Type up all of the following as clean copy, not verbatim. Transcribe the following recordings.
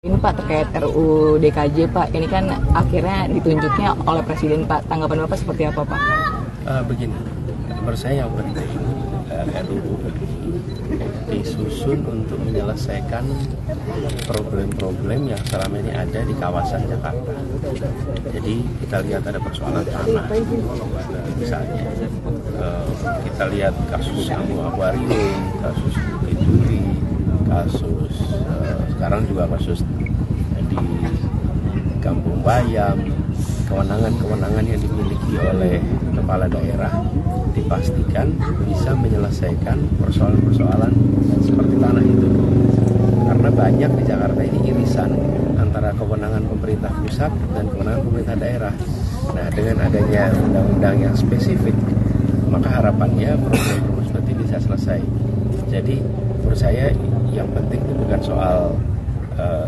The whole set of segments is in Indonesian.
Ini Pak terkait RUU DKJ Pak, ini kan akhirnya ditunjuknya oleh Presiden Pak. Tanggapan Bapak seperti apa Pak? Begini, menurut saya yang penting RUU disusun untuk menyelesaikan problem-problem yang selama ini ada di kawasan Jakarta. Jadi kita lihat ada persoalan tanah, misalnya kita lihat kasus Aquarium, kasus Bukit Duri, kasus sekarang juga kasus di Kampung Bayam. Kewenangan-kewenangan yang dimiliki oleh kepala daerah dipastikan bisa menyelesaikan persoalan-persoalan seperti tanah itu. Karena banyak di Jakarta ini irisan antara kewenangan pemerintah pusat dan kewenangan pemerintah daerah. Nah, dengan adanya undang-undang yang spesifik, maka harapannya problem-problem seperti ini bisa selesai. Jadi, menurut saya yang penting itu bukan soal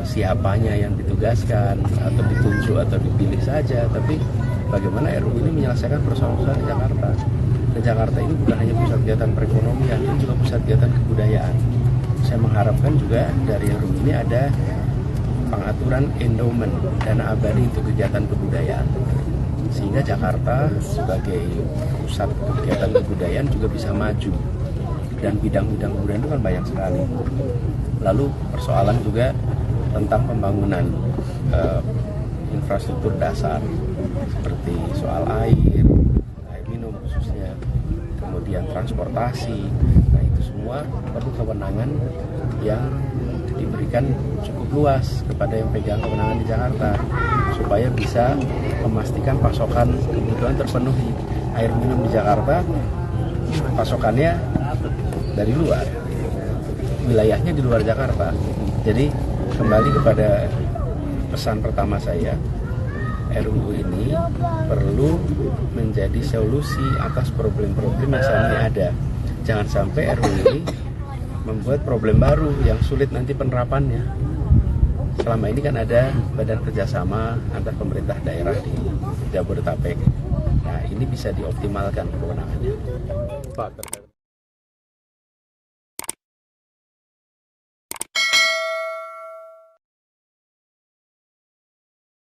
siapanya yang ditugaskan atau ditunjuk atau dipilih saja, tapi bagaimana RUU ini menyelesaikan persoalan-persoalan di Jakarta. Dan Jakarta ini bukan hanya pusat kegiatan perekonomian, ini juga pusat kegiatan kebudayaan. Saya mengharapkan juga dari RUU ini ada pengaturan endowment, dana abadi untuk kegiatan kebudayaan, sehingga Jakarta sebagai pusat kegiatan kebudayaan juga bisa maju. Dan bidang-bidang kebudayaan itu kan banyak sekali. Lalu persoalan juga tentang pembangunan infrastruktur dasar seperti soal air minum khususnya, kemudian transportasi. Nah, itu semua perlu kewenangan yang diberikan cukup luas kepada yang pegang kewenangan di Jakarta supaya bisa memastikan pasokan kebutuhan terpenuhi. Air minum di Jakarta pasokannya dari luar, wilayahnya di luar Jakarta. Jadi kembali kepada pesan pertama saya, RUU ini perlu menjadi solusi atas problem-problem yang selama ini ada. Jangan sampai RUU ini membuat problem baru yang sulit nanti penerapannya. Selama ini kan ada badan kerjasama antar pemerintah daerah di Jabodetabek. Nah, ini bisa dioptimalkan kewenangannya. Pak,